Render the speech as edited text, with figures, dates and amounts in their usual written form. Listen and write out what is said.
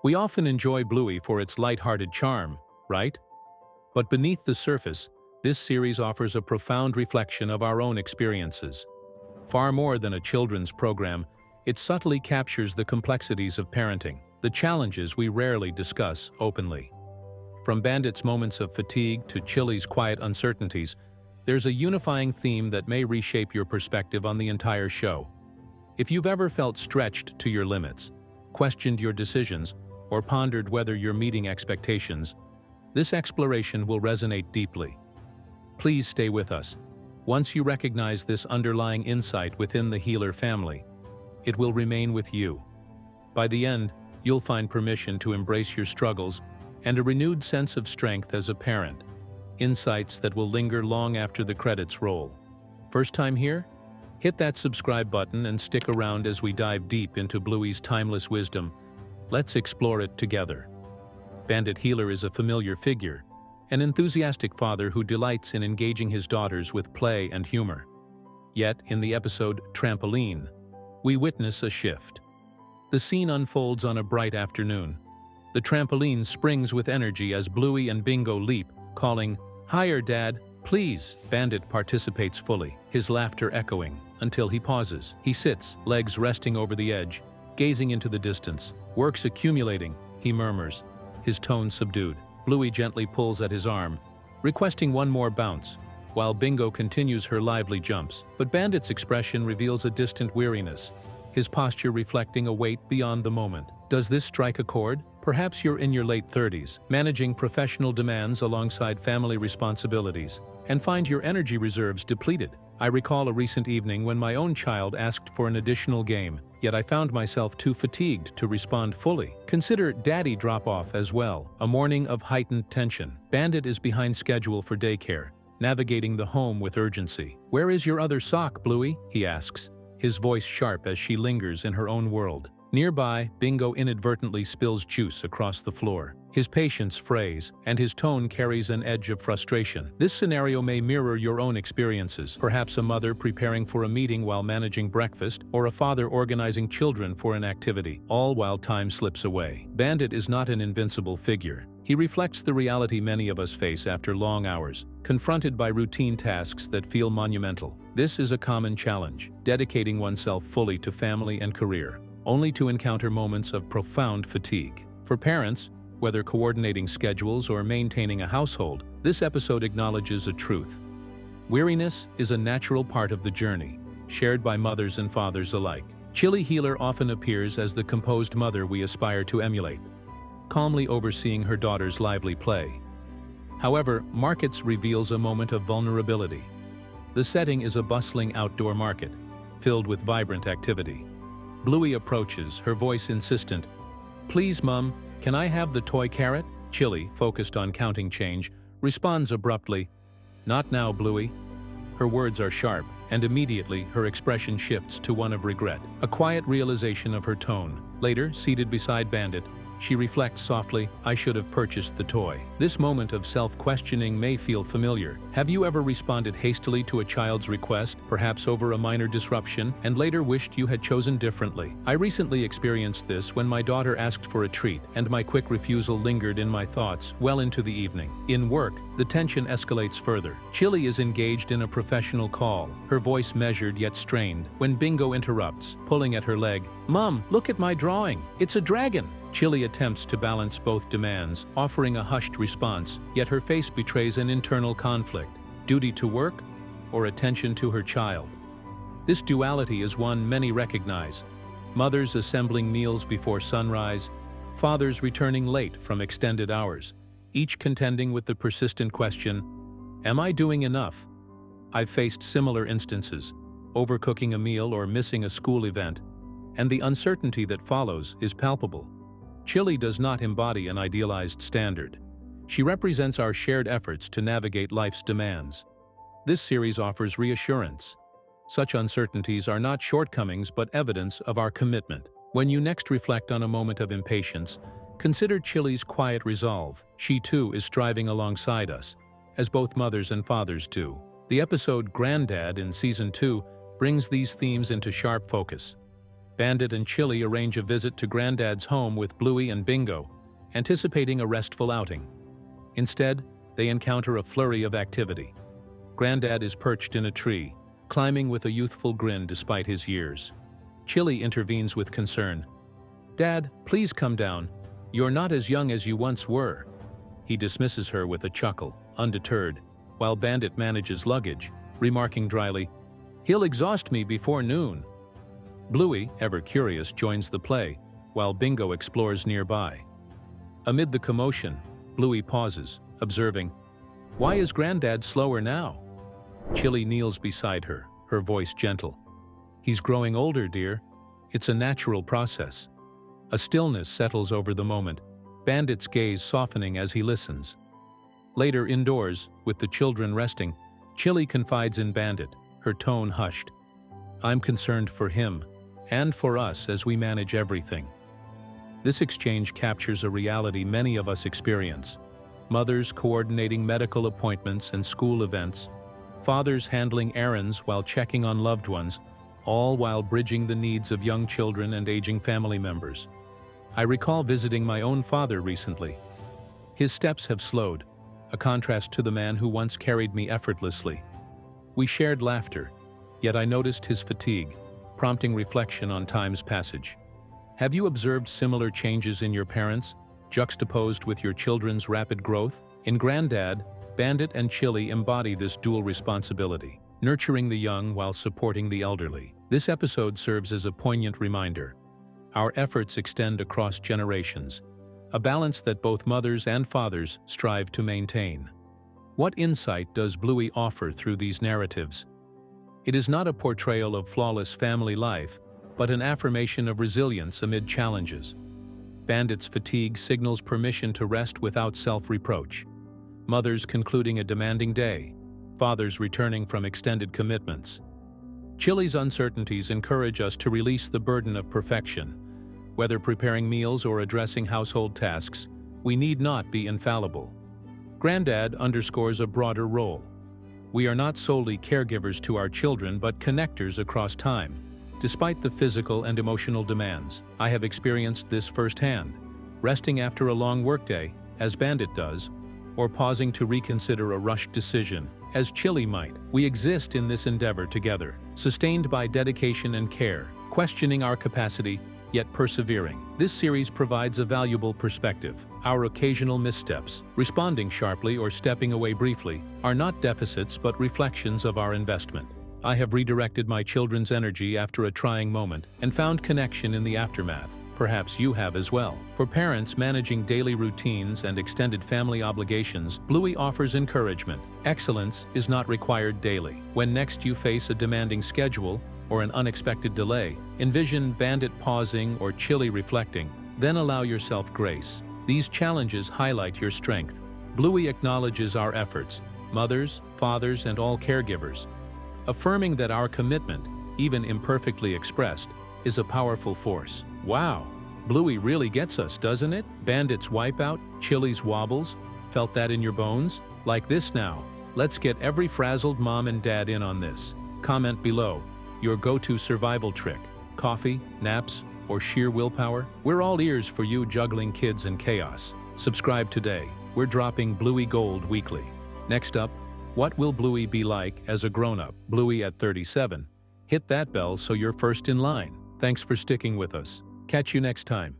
We often enjoy Bluey for its light-hearted charm, right? But beneath the surface, this series offers a profound reflection of our own experiences. Far more than a children's program, it subtly captures the complexities of parenting, the challenges we rarely discuss openly. From Bandit's moments of fatigue to Chilli's quiet uncertainties, there's a unifying theme that may reshape your perspective on the entire show. If you've ever felt stretched to your limits, questioned your decisions, or pondered whether you're meeting expectations, this exploration will resonate deeply. Please stay with us. Once you recognize this underlying insight within the Healer family, it will remain with you. By the end, you'll find permission to embrace your struggles and a renewed sense of strength as a parent, insights that will linger long after the credits roll. First time here? Hit that subscribe button and stick around as we dive deep into Bluey's timeless wisdom. Let's explore it together. Bandit Healer is a familiar figure, an enthusiastic father who delights in engaging his daughters with play and humor. Yet, in the episode Trampoline, we witness a shift. The scene unfolds on a bright afternoon. The trampoline springs with energy as Bluey and Bingo leap, calling, "Higher, Dad, please!" Bandit participates fully, his laughter echoing, until he pauses. He sits, legs resting over the edge, gazing into the distance. "Work's accumulating," he murmurs, his tone subdued. Bluey gently pulls at his arm, requesting one more bounce, while Bingo continues her lively jumps. But Bandit's expression reveals a distant weariness, his posture reflecting a weight beyond the moment. Does this strike a chord? Perhaps you're in your late 30s, managing professional demands alongside family responsibilities, and find your energy reserves depleted. I recall a recent evening when my own child asked for an additional game, yet I found myself too fatigued to respond fully. Consider daddy drop-off as well, a morning of heightened tension. Bandit is behind schedule for daycare, navigating the home with urgency. "Where is your other sock, Bluey?" he asks, his voice sharp as she lingers in her own world. Nearby, Bingo inadvertently spills juice across the floor. His patience frays, and his tone carries an edge of frustration. This scenario may mirror your own experiences, perhaps a mother preparing for a meeting while managing breakfast, or a father organizing children for an activity, all while time slips away. Bandit is not an invincible figure. He reflects the reality many of us face after long hours, confronted by routine tasks that feel monumental. This is a common challenge, dedicating oneself fully to family and career, only to encounter moments of profound fatigue. For parents, whether coordinating schedules or maintaining a household, this episode acknowledges a truth. Weariness is a natural part of the journey, shared by mothers and fathers alike. Chilli Healer often appears as the composed mother we aspire to emulate, calmly overseeing her daughter's lively play. However, Markets reveals a moment of vulnerability. The setting is a bustling outdoor market, filled with vibrant activity. Bluey approaches, her voice insistent. "Please, Mum, can I have the toy carrot?" Chilli, focused on counting change, responds abruptly, "Not now, Bluey." Her words are sharp, and immediately her expression shifts to one of regret, a quiet realization of her tone. Later, seated beside Bandit, she reflects softly, "I should have purchased the toy." This moment of self-questioning may feel familiar. Have you ever responded hastily to a child's request, perhaps over a minor disruption, and later wished you had chosen differently? I recently experienced this when my daughter asked for a treat, and my quick refusal lingered in my thoughts well into the evening. In work, the tension escalates further. Chilli is engaged in a professional call, her voice measured yet strained, when Bingo interrupts, pulling at her leg. "Mom, look at my drawing. It's a dragon." Chilli attempts to balance both demands, offering a hushed response, yet her face betrays an internal conflict: duty to work or attention to her child. This duality is one many recognize. Mothers assembling meals before sunrise, fathers returning late from extended hours, each contending with the persistent question, "Am I doing enough?" I've faced similar instances, overcooking a meal or missing a school event, and the uncertainty that follows is palpable. Chilli does not embody an idealized standard. She represents our shared efforts to navigate life's demands. This series offers reassurance. Such uncertainties are not shortcomings but evidence of our commitment. When you next reflect on a moment of impatience, consider Chilli's quiet resolve. She too is striving alongside us, as both mothers and fathers do. The episode Granddad in Season 2 brings these themes into sharp focus. Bandit and Chilli arrange a visit to Granddad's home with Bluey and Bingo, anticipating a restful outing. Instead, they encounter a flurry of activity. Granddad is perched in a tree, climbing with a youthful grin despite his years. Chilli intervenes with concern. "Dad, please come down. You're not as young as you once were." He dismisses her with a chuckle, undeterred, while Bandit manages luggage, remarking dryly, "He'll exhaust me before noon." Bluey, ever curious, joins the play, while Bingo explores nearby. Amid the commotion, Bluey pauses, observing, "Why is Granddad slower now?" Chilli kneels beside her, her voice gentle. "He's growing older, dear. It's a natural process." A stillness settles over the moment, Bandit's gaze softening as he listens. Later indoors, with the children resting, Chilli confides in Bandit, her tone hushed. "I'm concerned for him, and for us as we manage everything." This exchange captures a reality many of us experience. Mothers coordinating medical appointments and school events, fathers handling errands while checking on loved ones, all while bridging the needs of young children and aging family members. I recall visiting my own father recently. His steps have slowed, a contrast to the man who once carried me effortlessly. We shared laughter, yet I noticed his fatigue, prompting reflection on time's passage. Have you observed similar changes in your parents, juxtaposed with your children's rapid growth? In Granddad, Bandit and Chilli embody this dual responsibility, nurturing the young while supporting the elderly. This episode serves as a poignant reminder. Our efforts extend across generations, a balance that both mothers and fathers strive to maintain. What insight does Bluey offer through these narratives? It is not a portrayal of flawless family life, but an affirmation of resilience amid challenges. Bandit's fatigue signals permission to rest without self-reproach. Mothers concluding a demanding day, fathers returning from extended commitments. Chilli's uncertainties encourage us to release the burden of perfection. Whether preparing meals or addressing household tasks, we need not be infallible. Granddad underscores a broader role. We are not solely caregivers to our children but connectors across time. Despite the physical and emotional demands, I have experienced this firsthand, resting after a long workday, as Bandit does, or pausing to reconsider a rushed decision, as Chilli might. We exist in this endeavor together, sustained by dedication and care, questioning our capacity, yet persevering. This series provides a valuable perspective. Our occasional missteps, responding sharply or stepping away briefly, are not deficits but reflections of our investment. I have redirected my children's energy after a trying moment and found connection in the aftermath. Perhaps you have as well. For parents managing daily routines and extended family obligations, Bluey offers encouragement. Excellence is not required daily. When next you face a demanding schedule or an unexpected delay, envision Bandit pausing or Chilli reflecting, then allow yourself grace. These challenges highlight your strength. Bluey acknowledges our efforts, mothers, fathers, and all caregivers, affirming that our commitment, even imperfectly expressed, is a powerful force. Wow, Bluey really gets us, doesn't it? Bandit's wipeout, Chilli's wobbles. Felt that in your bones? Like this now. Let's get every frazzled mom and dad in on this. Comment below your go-to survival trick. Coffee, naps, or sheer willpower? We're all ears for you juggling kids and chaos. Subscribe today. We're dropping Bluey Gold weekly. Next up, what will Bluey be like as a grown-up? Bluey at 37. Hit that bell so you're first in line. Thanks for sticking with us. Catch you next time.